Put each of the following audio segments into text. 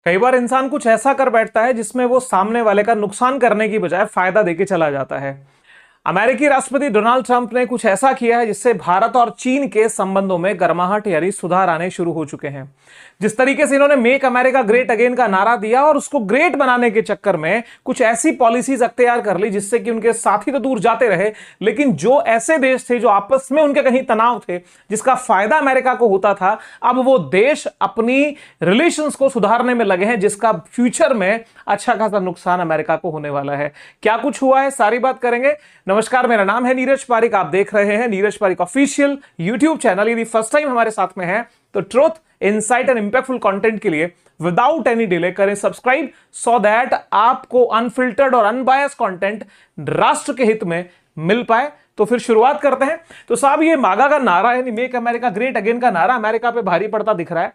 कई बार इंसान कुछ ऐसा कर बैठता है जिसमें वो सामने वाले का नुकसान करने की बजाय फायदा देके चला जाता है। अमेरिकी राष्ट्रपति डोनाल्ड ट्रंप ने कुछ ऐसा किया है जिससे भारत और चीन के संबंधों में गर्माहट यानी सुधार आने शुरू हो चुके हैं। जिस तरीके से इन्होंने मेक अमेरिका ग्रेट अगेन का नारा दिया और उसको ग्रेट बनाने के चक्कर में कुछ ऐसी पॉलिसीज अख्तियार कर ली जिससे कि उनके साथी तो दूर जाते रहे, लेकिन जो ऐसे देश थे जो आपस में उनके कहीं तनाव थे जिसका फायदा अमेरिका को होता था, अब वो देश अपनी रिलेशंस को सुधारने में लगे हैं जिसका फ्यूचर में अच्छा खासा नुकसान अमेरिका को होने वाला है। क्या कुछ हुआ है, सारी बात करेंगे। नमस्कार, मेरा नाम है नीरज पारिक, आप देख रहे हैं Neeraj Pareek official YouTube channel. यदि फर्स्ट टाइम हमारे साथ में है तो truth, insight and impactful content के लिए विदाउट एनी डिले करें सब्सक्राइब, सो दैट आपको अनफिल्टर्ड और अनबायस कंटेंट राष्ट्र के हित में मिल पाए। तो फिर शुरुआत करते हैं। तो साहब, ये मागा का नारा है, मेक अमेरिका ग्रेट अगेन का नारा अमेरिका पे भारी पड़ता दिख रहा है।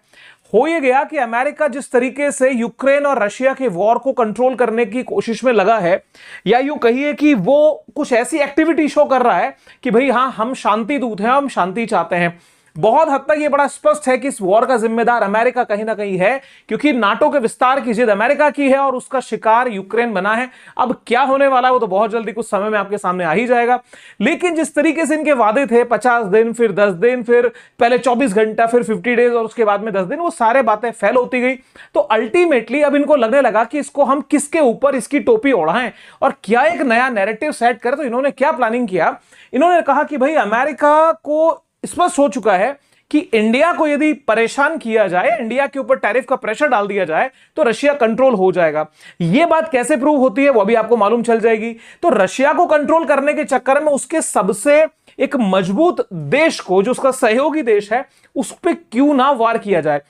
हो ये गया कि अमेरिका जिस तरीके से यूक्रेन और रशिया के वॉर को कंट्रोल करने की कोशिश में लगा है, या यूं कहिए कि वो कुछ ऐसी एक्टिविटी शो कर रहा है कि भाई हां, हम शांति दूत हैं, हम शांति चाहते हैं। बहुत हद तक ये बड़ा स्पष्ट है कि इस वॉर का जिम्मेदार अमेरिका कहीं ना कहीं है, क्योंकि नाटो के विस्तार की जिद अमेरिका की है और उसका शिकार यूक्रेन बना है। अब क्या होने वाला है वो तो बहुत जल्दी कुछ समय में आपके सामने आ ही जाएगा। लेकिन जिस तरीके से इनके वादे थे 50 दिन, फिर 10 दिन, फिर पहले 24 घंटा, फिर 50 डेज और उसके बाद में 10 दिन, वो सारे बातें फेल होती गई। तो अल्टीमेटली अब इनको लगने लगा कि इसको हम किसके ऊपर इसकी टोपी ओढ़ाएं और क्या एक नया नैरेटिव सेट करें। तो इन्होंने क्या प्लानिंग किया, इन्होंने कहा कि भाई अमेरिका को स्पष्ट हो चुका है कि इंडिया को यदि परेशान किया जाए, इंडिया के ऊपर टैरिफ का प्रेशर डाल दिया जाए तो रशिया कंट्रोल हो जाएगा। यह बात कैसे प्रूव होती है वो भी आपको मालूम चल जाएगी। तो रशिया को कंट्रोल करने के चक्कर में उसके सबसे एक मजबूत देश को, जो उसका सहयोगी देश है, उस पर क्यों ना वार किया जाए।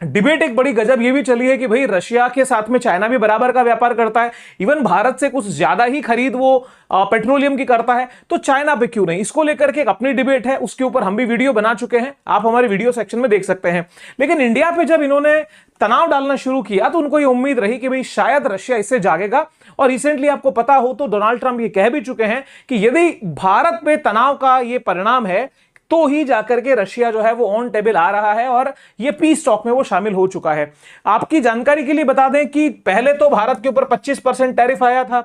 डिबेट एक बड़ी गजब ये भी चली है कि भाई रशिया के साथ में चाइना भी बराबर का व्यापार करता है, इवन भारत से कुछ ज्यादा ही खरीद वो पेट्रोलियम की करता है, तो चाइना पे क्यों नहीं। इसको लेकर के एक अपनी डिबेट है, उसके ऊपर हम भी वीडियो बना चुके हैं, आप हमारे वीडियो सेक्शन में देख सकते हैं। लेकिन इंडिया पे जब इन्होंने तनाव डालना शुरू किया तो उनको ये उम्मीद रही कि भाई शायद रशिया इससे जागेगा। और रिसेंटली आपको पता हो तो डोनाल्ड ट्रंप ये कह भी चुके हैं कि यदि भारत पे तनाव का ये परिणाम है तो ही जाकर के रशिया जो है वो ऑन टेबल आ रहा है और ये पीस टॉक में वो शामिल हो चुका है। आपकी जानकारी के लिए बता दें कि पहले तो भारत के ऊपर 25% टैरिफ आया था।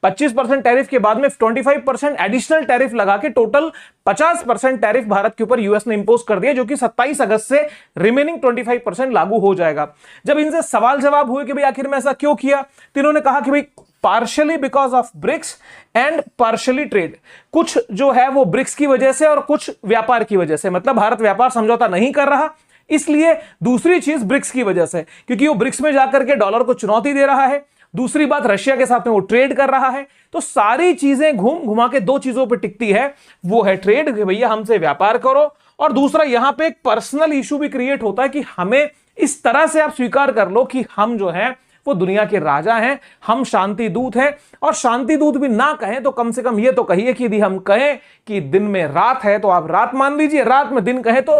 25% टैरिफ के बाद में 25% एडिशनल टैरिफ लगा के टोटल 50% टैरिफ भारत के ऊपर यूएस ने इंपोज कर दिया, जो कि 27 अगस्त से रिमेनिंग 25% लागू हो जाएगा। जब इनसे सवाल जवाब हुए कि भाई आखिर में ऐसा क्यों किया, तो इन्होंने कहा कि भाई partially because of BRICS and partially trade. कुछ जो है वो ब्रिक्स की वजह से और कुछ व्यापार की वजह से, मतलब भारत व्यापार समझौता नहीं कर रहा, इसलिए दूसरी चीज ब्रिक्स की वजह से, क्योंकि वो ब्रिक्स में जाकर के डॉलर को चुनौती दे रहा है। दूसरी बात, रशिया के साथ में वो ट्रेड कर रहा है। तो सारी चीजें घूम घुमा के दो चीजों पे टिकती है, वो है ट्रेड, कि भैया हमसे व्यापार करो, और दूसरा यहां पे एक पर्सनल इशू भी क्रिएट होता है कि हमें इस तरह से आप स्वीकार कर लो कि हम जो है वो दुनिया के राजा हैं, हम शांति दूत हैं। और शांति दूत भी ना कहें तो कम से कम ये तो कहिए कि यदि हम कहें कि दिन में रात है तो आप रात मान लीजिए, रात में दिन कहे तो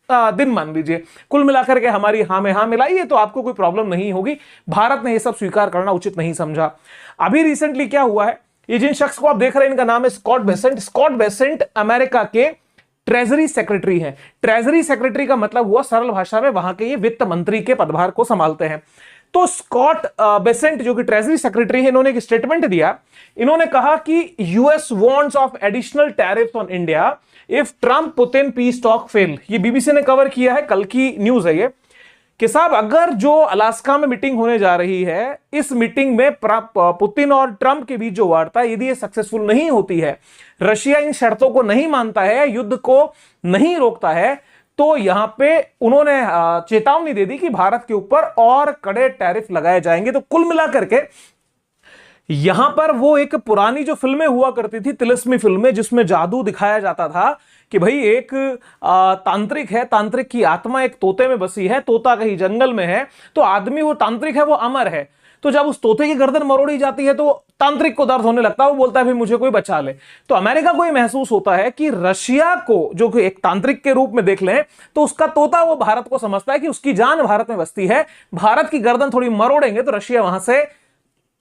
दिन मान लीजिए। कुल मिलाकर के हमारी हां में हां मिलाइए तो आपको कोई प्रॉब्लम नहीं होगी। भारत ने यह सब स्वीकार करना उचित नहीं समझा। अभी रिसेंटली क्या हुआ है, ये जिन शख्स को आप देख रहे हैं इनका नाम है Scott Bessent. Scott Bessent America के ट्रेजरी सेक्रेटरी हैं। ट्रेजरी सेक्रेटरी का मतलब हुआ सरल भाषा में वहां के ये वित्त मंत्री के पदभार को संभालते हैं। तो स्कॉट बेसेंट जो कि ट्रेजरी सेक्रेटरी है, इन्होंने एक स्टेटमेंट दिया। इन्होंने कहा कि US wants of additional tariffs on India if Trump Putin piece talk fail. ये बीबीसी ने कवर किया है, कल की न्यूज है ये, कि साहब अगर जो अलास्का में मीटिंग होने जा रही है, इस मीटिंग में पुतिन और ट्रंप के बीच जो वार्ता है, यदि ये सक्सेसफुल नहीं होती है, रशिया इन शर्तों को नहीं मानता है, युद्ध को नहीं रोकता है, तो यहां पे उन्होंने चेतावनी दे दी कि भारत के ऊपर और कड़े टैरिफ लगाए जाएंगे। तो कुल मिलाकर के यहां पर वो एक पुरानी जो फिल्में हुआ करती थी, तिलिस्मी फिल्में, जिसमें जादू दिखाया जाता था कि भाई एक तांत्रिक है, तांत्रिक की आत्मा एक तोते में बसी है, तोता कहीं जंगल में है, तो आदमी वो तांत्रिक है वो अमर है। तो जब उस तोते की गर्दन मरोड़ी जाती है तो तांत्रिक को दर्द होने लगता है, वो बोलता है भाई मुझे कोई बचा ले। तो अमेरिका को ये महसूस होता है कि रशिया को जो कि एक तांत्रिक के रूप में देख लें तो उसका तोता वो भारत को समझता है कि उसकी जान भारत में बसती है, भारत की गर्दन थोड़ी मरोड़ेंगे तो रशिया वहां से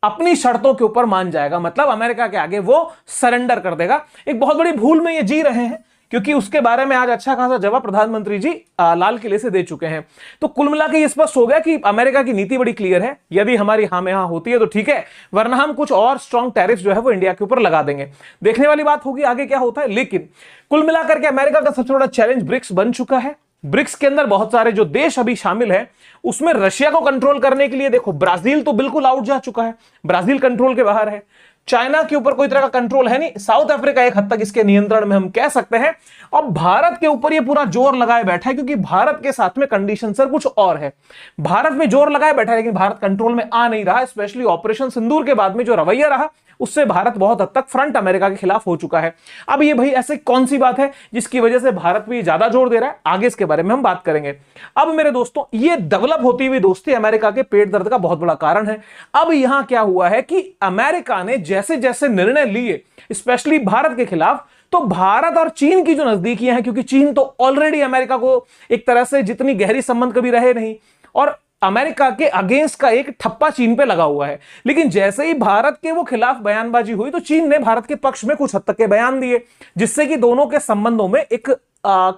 अपनी शर्तों के ऊपर मान जाएगा, मतलब अमेरिका के आगे वो सरेंडर कर देगा। एक बहुत बड़ी भूल में ये जी रहे हैं क्योंकि उसके बारे में आज अच्छा खासा जवाब प्रधानमंत्री जी लाल किले से दे चुके हैं। तो कुल मिला के ये स्पष्ट हो गया कि अमेरिका की नीति बड़ी क्लियर है, यदि हमारी हाँ में हाँ होती है तो ठीक है, वरना हम कुछ और स्ट्रॉन्ग टैरिफ जो है वो इंडिया के ऊपर लगा देंगे। देखने वाली बात होगी आगे क्या होता है। लेकिन कुल मिलाकर के अमेरिका का सबसे बड़ा चैलेंज ब्रिक्स बन चुका है। ब्रिक्स के अंदर बहुत सारे जो देश अभी शामिल है, उसमें रशिया को कंट्रोल करने के लिए देखो ब्राजील तो बिल्कुल आउट जा चुका है, ब्राजील कंट्रोल के बाहर है। चाइना के ऊपर कोई तरह का कंट्रोल है नहीं, साउथ अफ्रीका एक हद तक इसके नियंत्रण में हम कह सकते हैं। और भारत के ऊपर ये पूरा जोर लगाए बैठा है, क्योंकि भारत के साथ में कंडीशन सर कुछ और है। भारत में जोर लगाए बैठा है, लेकिन भारत कंट्रोल में आ नहीं रहा। स्पेशली ऑपरेशन सिंदूर के बाद में जो रवैया रहा, उससे भारत बहुत हद तक फ्रंट अमेरिका के खिलाफ हो चुका है। अब ये भाई ऐसे कौन सी बात है जिसकी वजह से भारत भी ज्यादा जोर दे रहा है, आगे इसके बारे में हम बात करेंगे। अब मेरे दोस्तों, ये डेवलप होती हुई दोस्ती अमेरिका के पेट दर्द का बहुत बड़ा कारण है। अब यहां क्या हुआ है कि अमेरिका ने जैसे जैसे निर्णय लिए, स्पेशली भारत के खिलाफ, तो भारत और चीन की जो नजदीकियां हैं, क्योंकि चीन तो ऑलरेडी अमेरिका को एक तरह से जितनी गहरी संबंध कभी रहे नहीं, और अमेरिका के अगेंस्ट का एक ठप्पा चीन पे लगा हुआ है। लेकिन जैसे ही भारत के वो खिलाफ बयानबाजी हुई, तो चीन ने भारत के पक्ष में कुछ हद तक के बयान दिए, जिससे कि दोनों के संबंधों में एक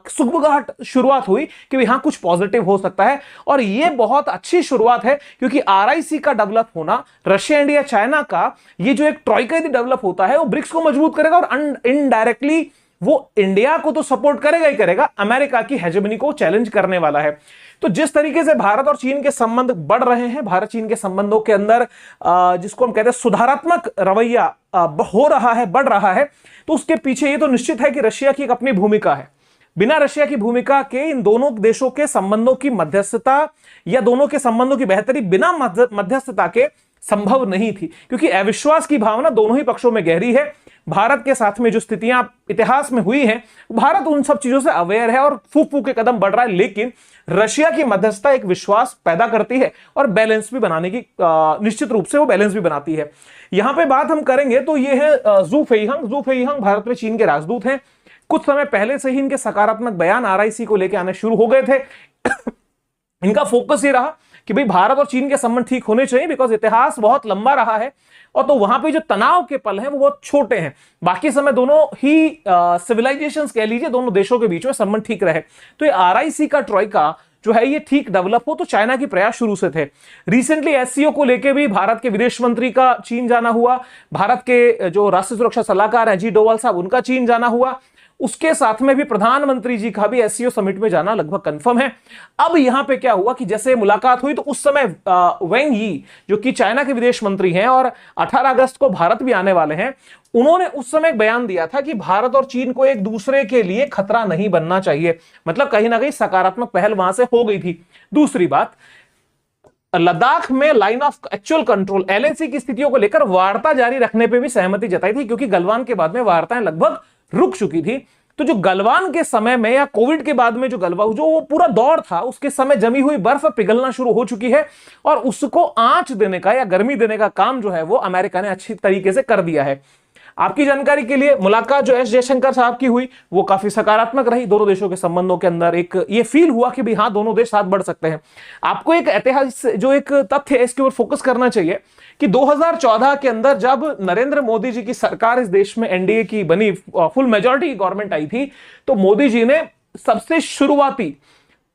सुगबुगाहट शुरुआत हुई कि यहां कुछ पॉजिटिव हो सकता है। और ये बहुत अच्छी शुरुआत है, क्योंकि आरआईसी का डेवलप होना, रशिया इंडिया चाइना का ये जो एक ट्रॉइका यदि डेवलप होता है, वो ब्रिक्स को मजबूत करेगा और इनडायरेक्टली वो इंडिया को तो सपोर्ट करेगा ही करेगा, अमेरिका की हेजेमनी को चैलेंज करने वाला है। तो जिस तरीके से भारत और चीन के संबंध बढ़ रहे हैं, भारत चीन के संबंधों के अंदर जिसको हम कहते हैं सुधारात्मक रवैया हो रहा है, बढ़ रहा है, तो उसके पीछे ये तो निश्चित है कि रशिया की एक अपनी भूमिका है। बिना रशिया की भूमिका के इन दोनों देशों के संबंधों की मध्यस्थता या दोनों के संबंधों की बेहतरी बिना मध्यस्थता के संभव नहीं थी, क्योंकि अविश्वास की भावना दोनों ही पक्षों में गहरी है। भारत के साथ में जो स्थितियां इतिहास में हुई हैं, भारत उन सब चीजों से अवेयर है और फूक फूक के कदम बढ़ रहा है। लेकिन रशिया की मध्यस्थता एक विश्वास पैदा करती है और बैलेंस भी बनाने की निश्चित रूप से वो बैलेंस भी बनाती है। यहां पे बात हम करेंगे तो ये है जू फेइहंग। जू फेइहंग भारत में चीन के राजदूत हैं। कुछ समय पहले से ही इनके सकारात्मक बयान आरआईसी को लेकर आने शुरू हो गए थे। इनका फोकस ये रहा कि भाई भारत और चीन के संबंध ठीक होने चाहिए, बिकॉज इतिहास बहुत लंबा रहा है और तो वहां पे जो तनाव के पल हैं वो बहुत छोटे हैं। बाकी समय दोनों ही सिविलाइजेशंस कह लीजिए, दोनों देशों के बीच में संबंध ठीक रहे। तो ये आरआईसी का ट्रॉइका जो है ये ठीक डेवलप हो, तो चाइना की प्रयास शुरू से थे। रिसेंटली एससीओ को लेकर भी भारत के विदेश मंत्री का चीन जाना हुआ, भारत के जो राष्ट्रीय सुरक्षा सलाहकार हैं जी डोवाल साहब, उनका चीन जाना हुआ। उसके साथ में भी प्रधानमंत्री जी का भी एससीओ समिट में जाना लगभग कंफर्म है। अब यहां पे क्या हुआ कि जैसे मुलाकात हुई, तो उस समय वेंग यी जो कि चाइना के विदेश मंत्री हैं और 18 अगस्त को भारत भी आने वाले हैं, उन्होंने उस समय एक बयान दिया था कि भारत और चीन को एक दूसरे के लिए खतरा नहीं बनना चाहिए। मतलब कहीं ना कहीं सकारात्मक पहल वहां से हो गई थी। दूसरी बात, लद्दाख में line of actual control LAC की स्थितियों को लेकर वार्ता जारी रखने पर भी सहमति जताई थी, क्योंकि गलवान के बाद में वार्ताएं लगभग रुक चुकी थी। तो जो गलवान के समय में या कोविड के बाद में जो गलवान जो वो पूरा दौर था, उसके समय जमी हुई बर्फ पिघलना शुरू हो चुकी है और उसको आंच देने का या गर्मी देने का काम जो है वो अमेरिका ने अच्छी तरीके से कर दिया है। आपकी जानकारी के लिए मुलाकात जो एस जयशंकर साहब की हुई वो काफी सकारात्मक रही। दोनों देशों के संबंधों के अंदर एक ये फील हुआ कि भाई हाँ, दोनों देश साथ बढ़ सकते हैं। आपको एक ऐतिहासिक जो एक तथ्य है इसके ऊपर फोकस करना चाहिए कि 2014 के अंदर जब नरेंद्र मोदी जी की सरकार इस देश में एनडीए की बनी, फुल मेजॉरिटी की गवर्नमेंट आई थी, तो मोदी जी ने सबसे शुरुआती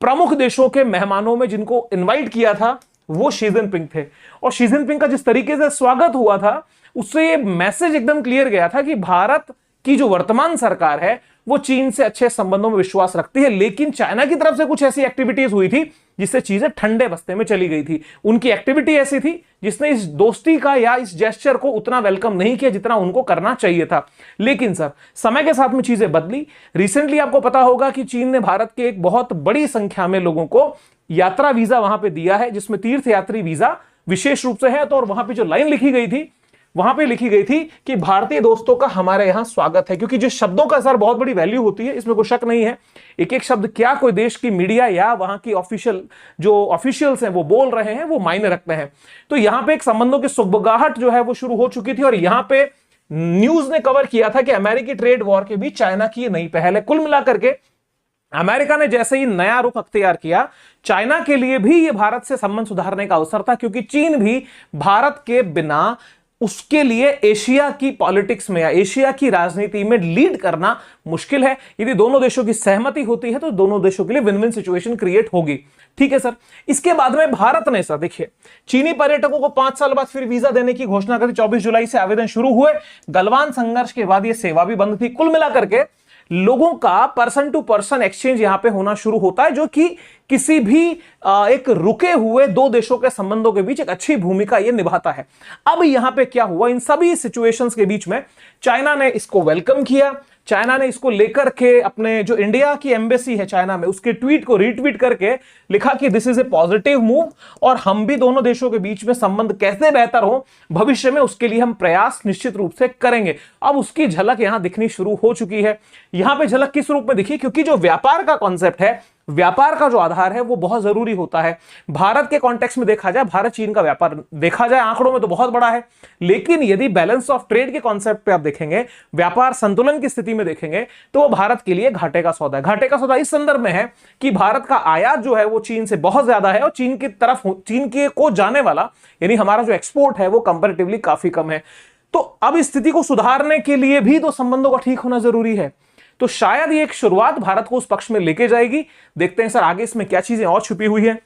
प्रमुख देशों के मेहमानों में जिनको इनवाइट किया था वो शी जिनपिंग थे। और शी जिनपिंग का जिस तरीके से स्वागत हुआ था, उससे ये मैसेज एकदम क्लियर गया था कि भारत की जो वर्तमान सरकार है वो चीन से अच्छे संबंधों में विश्वास रखती है। लेकिन चाइना की तरफ से कुछ ऐसी एक्टिविटीज हुई थी जिससे चीजें ठंडे बस्ते में चली गई थी। उनकी एक्टिविटी ऐसी थी जिसने इस दोस्ती का या इस जेस्चर को उतना वेलकम नहीं किया जितना उनको करना चाहिए था। लेकिन सर, समय के साथ में चीजें बदली। रिसेंटली आपको पता होगा कि चीन ने भारत के एक बहुत बड़ी संख्या में लोगों को यात्रा वीजा वहां पे दिया है, जिसमें तीर्थ यात्री वीजा विशेष रूप से है। तो और वहां पे जो लाइन लिखी गई थी, वहां पे लिखी गई थी कि भारतीय दोस्तों का हमारे यहां स्वागत है। क्योंकि जो शब्दों का सर बहुत बड़ी वैल्यू होती है, इसमें कोई शक नहीं है। एक एक शब्द क्या कोई देश की मीडिया या वहां की ऑफिशियल्स हैं वो बोल रहे हैं, वो मायने रखते हैं। तो यहां पे एक संबंधों की सुगबुगाहट जो है वो शुरू हो चुकी थी। और यहां पे न्यूज ने कवर किया था कि अमेरिकी ट्रेड वॉर के बीच चाइना की नई पहल है। कुल मिलाकर के अमेरिका ने जैसे ही नया रुख अख्तियार किया, चाइना के लिए भी यह भारत से संबंध सुधारने का अवसर था, क्योंकि चीन भी भारत के बिना उसके लिए एशिया की पॉलिटिक्स में या एशिया की राजनीति में लीड करना मुश्किल है। यदि दोनों देशों की सहमति होती है तो दोनों देशों के लिए विन विन सिचुएशन क्रिएट होगी। ठीक है सर। इसके बाद में भारत ने सर देखिए चीनी पर्यटकों को 5 साल बाद फिर वीजा देने की घोषणा करी। 24 जुलाई से आवेदन शुरू हुए। गलवान संघर्ष के बाद यह सेवा भी बंद थी। कुल मिलाकर के लोगों का पर्सन टू पर्सन एक्सचेंज यहां पे होना शुरू होता है, जो कि किसी भी एक रुके हुए दो देशों के संबंधों के बीच एक अच्छी भूमिका यह निभाता है। अब यहां पे क्या हुआ, इन सभी सिचुएशंस के बीच में चाइना ने इसको वेलकम किया। चाइना ने इसको लेकर के अपने जो इंडिया की एम्बेसी है चाइना में, उसके ट्वीट को रीट्वीट करके लिखा कि this is a positive move और हम भी दोनों देशों के बीच में संबंध कैसे बेहतर हो भविष्य में उसके लिए हम प्रयास निश्चित रूप से करेंगे। अब उसकी झलक यहां दिखनी शुरू हो चुकी है। यहां पे झलक किस रूप में दिखी, क्योंकि जो व्यापार का कॉन्सेप्ट है, व्यापार का जो आधार है वो बहुत जरूरी होता है। भारत के कॉन्टेक्स्ट में देखा जाए, भारत चीन का व्यापार देखा जाए आंकड़ों में तो बहुत बड़ा है, लेकिन यदि बैलेंस ऑफ ट्रेड के कॉन्सेप्ट पे आप देखेंगे, व्यापार संतुलन की स्थिति में देखेंगे, तो वो भारत के लिए घाटे का सौदा है। घाटे का सौदा इस संदर्भ में है कि भारत का आयात जो है वो चीन से बहुत ज्यादा है और चीन की तरफ, चीन के को जाने वाला यानी हमारा जो एक्सपोर्ट है वो कंपैरेटिवली काफी कम है। तो अब इस स्थिति को सुधारने के लिए भी तो संबंधों का ठीक होना जरूरी है। तो शायद ये एक शुरुआत भारत को उस पक्ष में लेके जाएगी। देखते हैं सर आगे इसमें क्या चीजें और छुपी हुई है।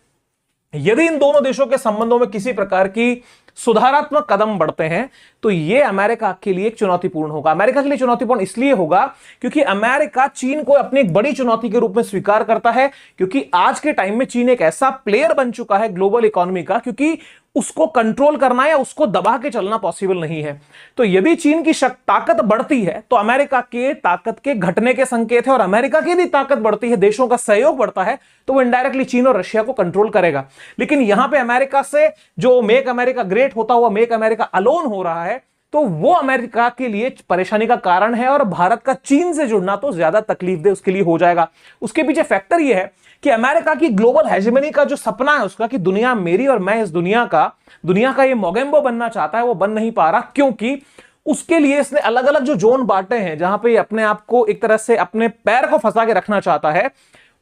यदि इन दोनों देशों के संबंधों में किसी प्रकार की सुधारात्मक कदम बढ़ते हैं तो यह अमेरिका के लिए एक चुनौतीपूर्ण होगा। अमेरिका के लिए चुनौतीपूर्ण इसलिए होगा क्योंकि अमेरिका चीन को अपनी एक बड़ी चुनौती के रूप में स्वीकार करता है, क्योंकि आज के टाइम में चीन एक ऐसा प्लेयर बन चुका है ग्लोबल इकोनॉमी का, क्योंकि उसको कंट्रोल करना या उसको दबा के चलना पॉसिबल नहीं है। तो यदि चीन की ताकत बढ़ती है तो अमेरिका के ताकत के घटने के संकेत है, और अमेरिका की भी ताकत बढ़ती है, देशों का सहयोग बढ़ता है, तो वो इनडायरेक्टली चीन और रशिया को कंट्रोल करेगा। लेकिन यहां पे अमेरिका से जो मेक अमेरिका ग्रेट होता हुआ मेक अमेरिका अलोन हो रहा है, तो वो अमेरिका के लिए परेशानी का कारण है और भारत का चीन से जुड़ना तो ज्यादा तकलीफदेह उसके लिए हो जाएगा। उसके पीछे फैक्टर ये है कि अमेरिका की ग्लोबल हेजेमनी का जो सपना है उसका कि दुनिया मेरी और मैं इस दुनिया का ये मोगेम्बो बनना चाहता है, वो बन नहीं पा रहा, क्योंकि उसके लिए इसने अलग अलग जो जोन बांटे हैं जहां पे अपने आप को एक तरह से अपने पैर को फंसा के रखना चाहता है।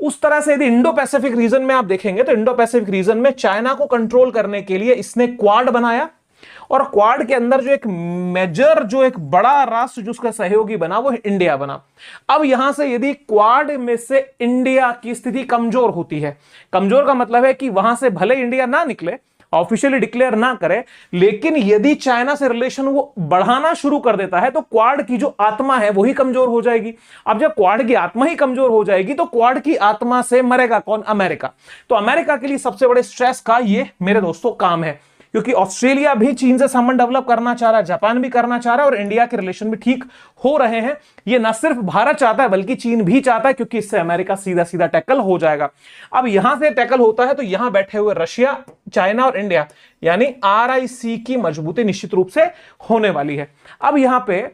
उस तरह से यदि इंडो पैसिफिक रीजन में आप देखेंगे तो इंडो पैसिफिक रीजन में चाइना को कंट्रोल करने के लिए इसने क्वाड बनाया, और क्वाड के अंदर जो एक मेजर जो एक बड़ा राष्ट्र जो उसका सहयोगी बना वो इंडिया बना। अब यहां से यदि क्वाड में से इंडिया की स्थिति कमजोर होती है, कमजोर का मतलब है कि वहां से भले इंडिया ना निकले, ऑफिशियली डिक्लेयर ना करे, लेकिन यदि चाइना से रिलेशन वो बढ़ाना शुरू कर देता है तो क्वाड की जो आत्मा है वही कमजोर हो जाएगी। अब जब क्वाड की आत्मा ही कमजोर हो जाएगी तो क्वाड की आत्मा से मरेगा कौन? अमेरिका। तो अमेरिका के लिए सबसे बड़े स्ट्रेस का ये मेरे दोस्तों काम है, क्योंकि ऑस्ट्रेलिया भी चीन से संबंध डेवलप करना चाह रहा है, जापान भी करना चाह रहा है, और इंडिया के रिलेशन भी ठीक हो रहे हैं। ये ना सिर्फ भारत चाहता है बल्कि चीन भी चाहता है, क्योंकि इससे अमेरिका सीधा सीधा टैकल हो जाएगा। अब यहां से टैकल होता है तो यहां बैठे हुए रशिया, चाइना और इंडिया यानी RIC की मजबूती निश्चित रूप से होने वाली है। अब यहां पे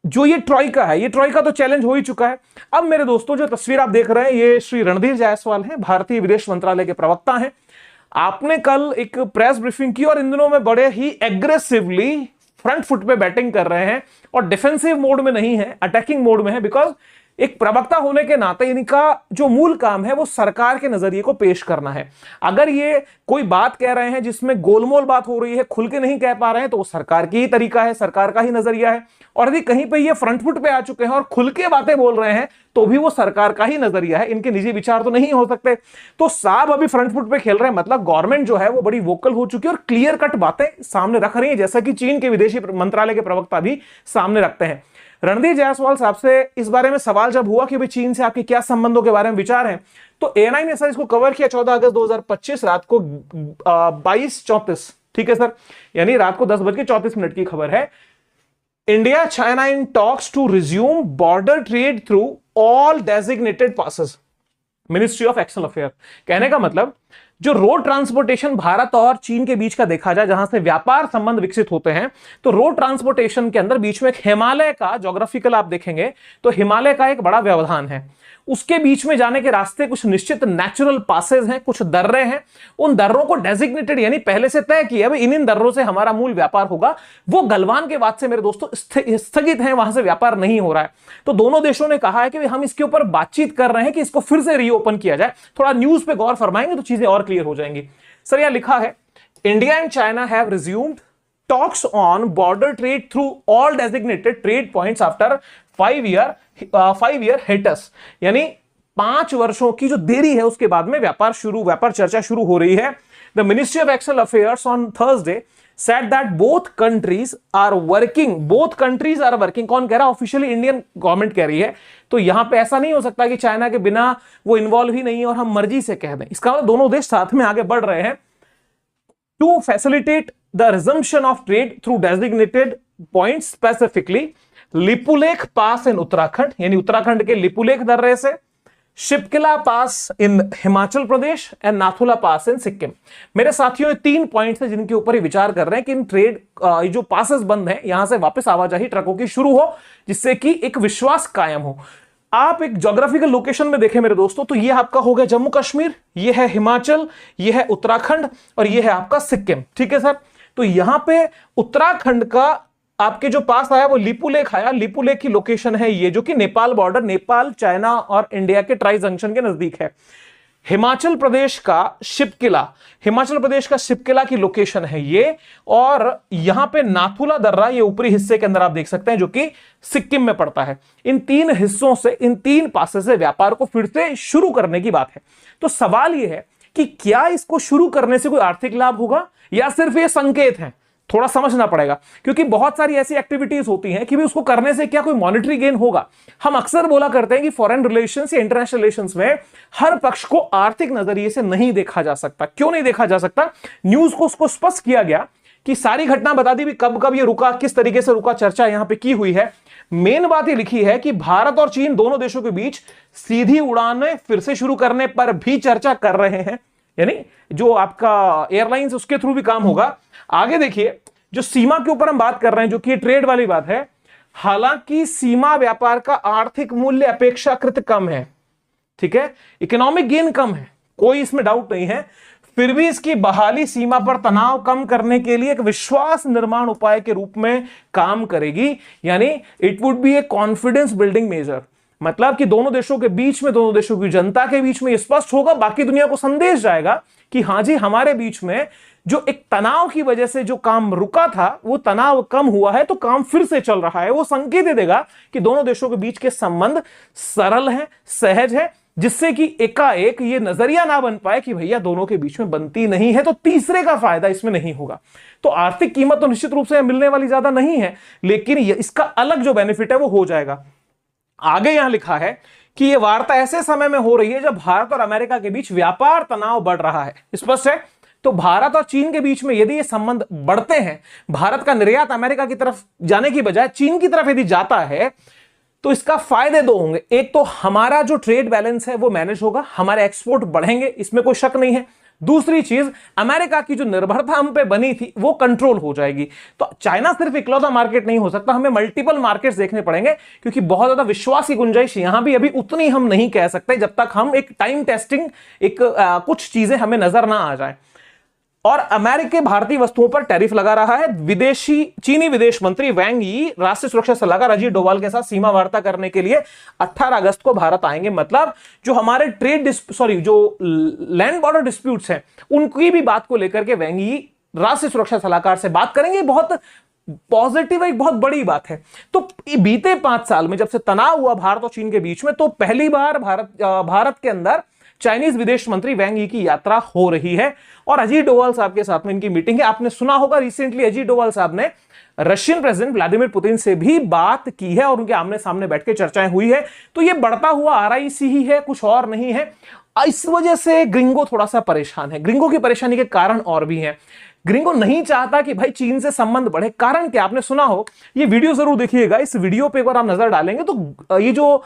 जो ये ट्रॉइका है, ये ट्रॉइका तो चैलेंज हो ही चुका है। अब मेरे दोस्तों जो तस्वीर आप देख रहे हैं ये श्री रणधीर जायसवाल हैं, भारतीय विदेश मंत्रालय के प्रवक्ता हैं। आपने कल एक प्रेस ब्रीफिंग की और इन दिनों में बड़े ही एग्रेसिवली फ्रंट फुट पे बैटिंग कर रहे हैं और डिफेंसिव मोड में नहीं है, अटैकिंग मोड में है। बिकॉज एक प्रवक्ता होने के नाते इनका जो मूल काम है वो सरकार के नजरिए को पेश करना है। अगर ये कोई बात कह रहे हैं जिसमें गोलमोल बात हो रही है, खुल के नहीं कह पा रहे हैं, तो वो सरकार की ही तरीका है, सरकार का ही नजरिया है। और यदि कहीं पे ये फ्रंट फुट पे आ चुके हैं और खुल के बातें बोल रहे हैं तो भी वो सरकार का ही नजरिया है, इनके निजी विचार तो नहीं हो सकते। तो साहब अभी फ्रंट फुट पे खेल रहे हैं, मतलब गवर्नमेंट जो है वो बड़ी वोकल हो चुकी है और क्लियर कट बातें सामने रख रही है, जैसा कि चीन के विदेशी मंत्रालय के प्रवक्ता भी सामने रखते हैं। रणधीर जायसवाल साहब से इस बारे में सवाल जब हुआ कि भाई चीन से आपके क्या संबंधों के बारे में विचार हैं, तो ANI ने सर इसको कवर किया 14 अगस्त 2025 रात को 22:34। ठीक है सर, यानी रात को 10:34 की खबर है। India China in talks to resume border trade through all designated passes, ministry of external affair. कहने का मतलब जो रोड ट्रांसपोर्टेशन भारत और चीन के बीच का देखा जाए, जहां से व्यापार संबंध विकसित होते हैं, तो रोड ट्रांसपोर्टेशन के अंदर बीच में एक हिमालय का ज्योग्राफिकल आप देखेंगे तो हिमालय का एक बड़ा व्यवधान है। उसके बीच में जाने के रास्ते कुछ निश्चित नेचुरल पासेस हैं, कुछ दर्रे हैं। उन दर्रों को डेजिग्नेटेड यानी पहले से तय किया इन दर्रों से हमारा मूल व्यापार होगा, वो गलवान के बाद से मेरे दोस्तों स्थगित हैं, वहां से व्यापार नहीं हो रहा है। तो दोनों देशों ने कहा है कि हम इसके ऊपर बातचीत कर रहे हैं कि इसको फिर से रीओपन किया जाए। थोड़ा न्यूज पे गौर फरमाएंगे तो चीजें और क्लियर हो जाएंगी। सर यहां लिखा है India and China have resumed talks on border trade through all designated trade points after 5 year hiatus। यानी 5 वर्षों की जो देरी है उसके बाद में व्यापार चर्चा शुरू हो रही है। The Ministry of External Affairs on Thursday said that both countries are working। कौन कह रहा है? ऑफिशियली इंडियन गवर्नमेंट कह रही है। तो यहां पे ऐसा नहीं हो सकता कि चाइना के बिना वो इन्वॉल्व ही नहीं है और हम मर्जी से कह दें। इसका मतलब दोनों देश साथ में आगे बढ़ रहे हैं to facilitate the resumption of trade through designated point, specifically Lipulekh pass in Uttarakhand, यानी उत्तराखंड के लिपुलेख दर्रे से, Shipkila pass in Himachal Pradesh and Nathula pass in Sikkim. मेरे साथियों, ये 3 पॉइंट्स हैं जिनके ऊपर विचार कर रहे हैं कि इन ट्रेड जो पासेस बंद हैं यहां से वापस आवाजाही ट्रकों की शुरू हो, जिससे कि एक विश्वास कायम हो। आप एक ज्योग्राफिकल लोकेशन में देखें मेरे दोस्तों, तो ये आपका हो गया जम्मू कश्मीर, ये है हिमाचल, ये है उत्तराखंड और ये है आपका सिक्किम। ठीक है सर। तो यहां पे उत्तराखंड का आपके जो पास आया वो लिपुलेख आया। लिपुलेख की लोकेशन है ये, जो कि नेपाल बॉर्डर, नेपाल, चाइना और इंडिया के ट्राई जंक्शन के नजदीक है। हिमाचल प्रदेश का शिपकिला की लोकेशन है ये, और यहां पे नाथुला दर्रा, ये ऊपरी हिस्से के अंदर आप देख सकते हैं, जो कि सिक्किम में पड़ता है। इन 3 हिस्सों से, इन 3 पासे से व्यापार को फिर से शुरू करने की बात है। तो सवाल यह है कि क्या इसको शुरू करने से कोई आर्थिक लाभ होगा या सिर्फ ये संकेत है? थोड़ा समझना पड़ेगा, क्योंकि बहुत सारी ऐसी एक्टिविटीज होती हैं कि भी उसको करने से क्या कोई मॉनेटरी गेन होगा। हम अक्सर बोला करते हैं कि फॉरेन रिलेशंस या इंटरनेशनल रिलेशंस में हर पक्ष को आर्थिक नजरिए से नहीं देखा जा सकता। क्यों नहीं देखा जा सकता? न्यूज को उसको स्पष्ट किया गया कि सारी घटना बता दी भी, कब कब ये रुका, किस तरीके से रुका, चर्चा यहां पे की हुई है। मेन बात ये लिखी है कि भारत और चीन दोनों देशों के बीच सीधी उड़ानें फिर से शुरू करने पर भी चर्चा कर रहे हैं, यानी जो आपका एयरलाइंस उसके थ्रू भी काम होगा। आगे देखिए, जो सीमा के ऊपर हम बात कर रहे हैं, जो कि ट्रेड वाली बात है, हालांकि सीमा व्यापार का आर्थिक मूल्य अपेक्षाकृत कम है, ठीक है, इकोनॉमिक गेन कम है, कोई इसमें डाउट नहीं है, फिर भी इसकी बहाली सीमा पर तनाव कम करने के लिए एक विश्वास निर्माण उपाय के रूप में काम करेगी। यानी it would be a confidence building measure. मतलब कि दोनों देशों के बीच में, दोनों देशों की जनता के बीच में यह स्पष्ट होगा, बाकी दुनिया को संदेश जाएगा कि हां जी, हमारे बीच में जो एक तनाव की वजह से जो काम रुका था, वो तनाव कम हुआ है, तो काम फिर से चल रहा है। वो संकेत दे देगा कि दोनों देशों के बीच के संबंध सरल हैं, सहज है, जिससे कि एकाएक ये नजरिया ना बन पाए कि भैया दोनों के बीच में बनती नहीं है, तो तीसरे का फायदा इसमें नहीं होगा। तो आर्थिक कीमत तो निश्चित रूप से मिलने वाली ज्यादा नहीं है, लेकिन इसका अलग जो बेनिफिट है वो हो जाएगा। आगे यहां लिखा है कि यह वार्ता ऐसे समय में हो रही है जब भारत और अमेरिका के बीच व्यापार तनाव बढ़ रहा है। स्पष्ट है। तो भारत और चीन के बीच में यदि ये संबंध बढ़ते हैं, भारत का निर्यात अमेरिका की तरफ जाने की बजाय चीन की तरफ यदि जाता है, तो इसका फायदे 2 होंगे। एक तो हमारा जो ट्रेड बैलेंस है वो मैनेज होगा, हमारे एक्सपोर्ट बढ़ेंगे, इसमें कोई शक नहीं है। दूसरी चीज, अमेरिका की जो निर्भरता हम पे बनी थी वो कंट्रोल हो जाएगी। तो चाइना सिर्फ इकलौता मार्केट नहीं हो सकता, हमें मल्टीपल मार्केट्स देखने पड़ेंगे, क्योंकि बहुत ज्यादा विश्वास की गुंजाइश यहां भी अभी उतनी हम नहीं कह सकते जब तक हम एक टाइम टेस्टिंग, कुछ चीजें हमें नजर ना आ जाए। और अमेरिका भारतीय वस्तुओं पर टैरिफ लगा रहा है। चीनी विदेश मंत्री वैंग यी राष्ट्रीय सुरक्षा सलाहकार अजीत डोभाल के साथ सीमा वार्ता करने के लिए 18 अगस्त को भारत आएंगे। मतलब जो हमारे जो लैंड बॉर्डर डिस्प्यूट्स हैं, उनकी भी बात को लेकर के वैंग यी राष्ट्रीय सुरक्षा सलाहकार से बात करेंगे। बहुत पॉजिटिव, एक बहुत बड़ी बात है। तो बीते 5 साल में जब से तनाव हुआ भारत और चीन के बीच में, तो पहली बार भारत के अंदर चाइनीज विदेश मंत्री वैंग यी की यात्रा हो रही है और अजीत डोभाल साहब के साथ में इनकी मीटिंग है। आपने सुना होगा रिसेंटली अजीत डोभाल साहब ने रशियन प्रेसिडेंट व्लादिमीर पुतिन से भी बात की है और उनके आमने सामने बैठ के चर्चाएं हुई है। तो ये बढ़ता हुआ RIC ही है, कुछ और नहीं है। इस वजह से ग्रिंगो थोड़ा सा परेशान है। ग्रिंगो की परेशानी के कारण और भी हैं। ग्रिंगो नहीं चाहता कि भाई चीन से संबंध बढ़े। कारण क्या, आपने सुना हो, ये वीडियो जरूर देखिएगा। इस वीडियो पे अगर आप नजर डालेंगे तो ये जो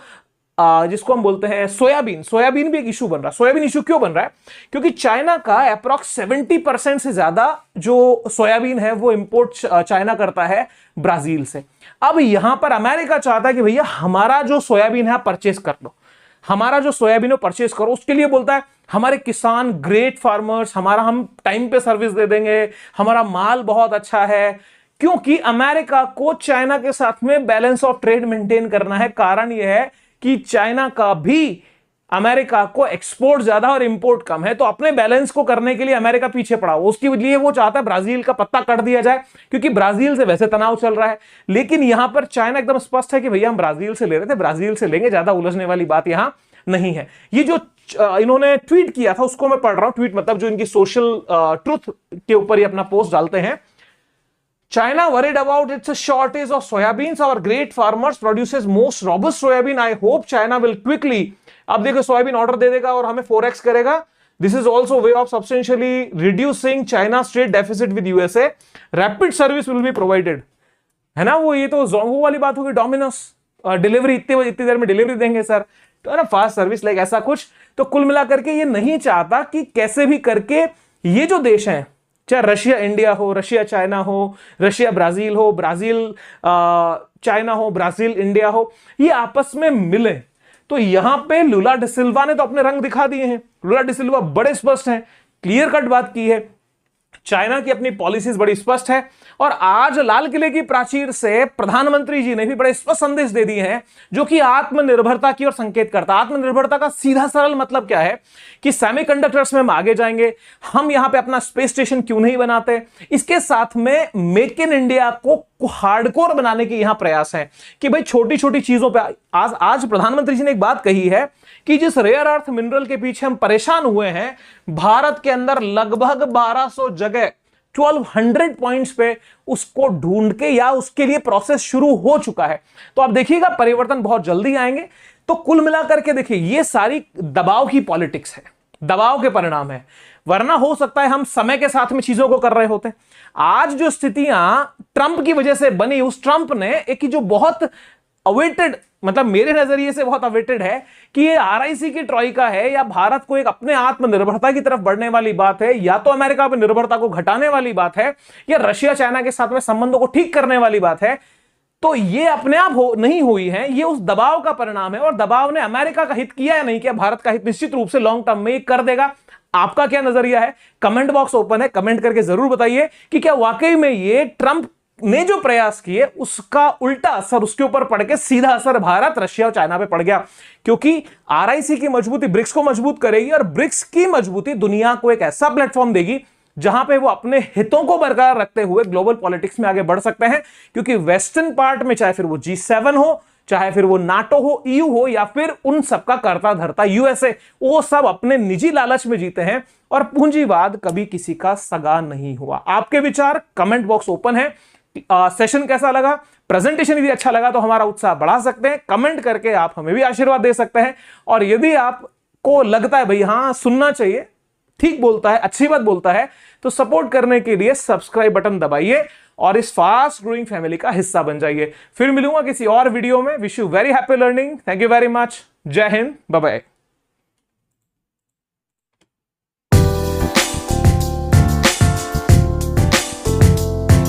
जिसको हम बोलते हैं सोयाबीन भी एक इशू बन रहा है। सोयाबीन इशू क्यों बन रहा है? क्योंकि चाइना का अप्रॉक्स 70% से ज्यादा जो सोयाबीन है वो इंपोर्ट चाइना करता है ब्राजील से। अब यहां पर अमेरिका चाहता है कि भैया हमारा जो सोयाबीन है परचेस कर लो, हमारा जो सोयाबीन है परचेस करो। उसके लिए बोलता है हमारे किसान ग्रेट फार्मर्स, हम टाइम पे सर्विस दे देंगे, हमारा माल बहुत अच्छा है। क्योंकि अमेरिका को चाइना के साथ में बैलेंस ऑफ ट्रेड मेंटेन करना है। कारण यह है कि चाइना का भी अमेरिका को एक्सपोर्ट ज्यादा और इंपोर्ट कम है, तो अपने बैलेंस को करने के लिए अमेरिका पीछे पड़ा हो, उसके लिए वो चाहता है ब्राजील का पत्ता कट दिया जाए, क्योंकि ब्राजील से वैसे तनाव चल रहा है। लेकिन यहां पर चाइना एकदम स्पष्ट है कि भैया हम ब्राजील से ले रहे थे, ब्राजील से लेंगे, ज्यादा उलझने वाली बात यहां नहीं है। ये जो इन्होंने ट्वीट किया था उसको मैं पढ़ रहा हूं, ट्वीट मतलब जो इनकी सोशल ट्रुथ के ऊपर ये अपना पोस्ट डालते हैं। China worried about its shortage of soybeans. Our great farmers produces most robust soybean. I hope China will quickly. अब देखो सोयाबीन ऑर्डर दे देगा और हमें 4x करेगा। This is also way of substantially reducing China's trade deficit with USA. Rapid service will be provided. है ना, वो ये तो जोंगो वाली बात होगी, डोमिनोस डिलीवरी इतनी देर में डिलीवरी देंगे सर, तो है ना फास्ट सर्विस लाइक ऐसा कुछ। तो कुल मिलाकर के ये नहीं चाहता कि कैसे भी करके ये जो देश हैं, चाहे रशिया इंडिया हो, रशिया चाइना हो, रशिया ब्राजील हो, ब्राजील चाइना हो, ब्राजील इंडिया हो, ये आपस में मिले। तो यहां पे लुला डी सिल्वा ने तो अपने रंग दिखा दिए हैं। लुला डी सिल्वा बड़े स्पष्ट हैं, क्लियर कट बात की है। चाइना की अपनी पॉलिसीज बड़ी स्पष्ट है, और आज लाल किले की प्राचीर से प्रधानमंत्री जी ने भी बड़े स्पष्ट संदेश दे दिए हैं, जो कि आत्मनिर्भरता की ओर संकेत करता है। आत्मनिर्भरता का सीधा सरल मतलब क्या है कि सेमीकंडक्टर्स में हम आगे जाएंगे, हम यहां पे अपना स्पेस स्टेशन क्यों नहीं बनाते। इसके साथ में मेक इन इंडिया को हार्डकोर बनाने के यहां प्रयास है कि भाई छोटी छोटी चीजों पे आज प्रधानमंत्री जी ने एक बात कही है कि जिस रेयर अर्थ मिनरल के पीछे हम परेशान हुए हैं, भारत के अंदर लगभग 1200 जगह 1200 पॉइंट्स पे उसको ढूंढ के या उसके लिए प्रोसेस शुरू हो चुका है। तो आप देखिएगा परिवर्तन बहुत जल्दी आएंगे। तो कुल मिलाकर के देखिए ये सारी दबाव की पॉलिटिक्स है, दबाव के परिणाम है, वरना हो सकता है हम समय के साथ में चीजों को कर रहे होते। आज जो स्थितियां ट्रंप की वजह से बनी, उस ट्रंप ने एक जो बहुत अवेटेड, मतलब मेरे नजरिए से बहुत अवेटेड है कि ये आरआईसी की ट्रॉइका है, या भारत को एक अपने आत्मनिर्भरता की तरफ बढ़ने वाली बात है, या तो अमेरिका पर निर्भरता को घटाने वाली बात है, या रशिया चाइना के साथ में संबंधों को ठीक करने वाली बात है। तो ये अपने आप नहीं हुई है, ये उस दबाव का परिणाम है, और दबाव ने अमेरिका का हित किया या नहीं किया, भारत का हित निश्चित रूप से लॉन्ग टर्म में कर देगा। आपका क्या नजरिया है? कमेंट बॉक्स ओपन है, कमेंट करके जरूर बताइए कि क्या वाकई में ये ट्रंप ने जो प्रयास किए उसका उल्टा असर उसके ऊपर पड़ के सीधा असर भारत, रशिया और चाइना पे पड़ गया। क्योंकि आरआईसी की मजबूती ब्रिक्स को मजबूत करेगी, और ब्रिक्स की मजबूती दुनिया को एक ऐसा प्लेटफॉर्म देगी जहां पे वो अपने हितों को बरकरार रखते हुए ग्लोबल पॉलिटिक्स में आगे बढ़ सकते हैं। क्योंकि वेस्टर्न पार्ट में चाहे फिर वो G7 हो, चाहे फिर वो नाटो हो, EU हो, या फिर उन सबका करता धरता USA, वो सब अपने निजी लालच में जीते हैं, और पूंजीवाद कभी किसी का सगा नहीं हुआ। आपके विचार कमेंट बॉक्स ओपन है। सेशन कैसा लगा, प्रेजेंटेशन यदि अच्छा लगा तो हमारा उत्साह बढ़ा सकते हैं, कमेंट करके आप हमें भी आशीर्वाद दे सकते हैं। और यदि आपको लगता है भाई हाँ सुनना चाहिए, ठीक बोलता है, अच्छी बात बोलता है, तो सपोर्ट करने के लिए सब्सक्राइब बटन दबाइए और इस फास्ट ग्रोइंग फैमिली का हिस्सा बन जाइए। फिर मिलूंगा किसी और वीडियो में। Wish you very happy learning. Thank you very much. जय हिंद, बाय बाय।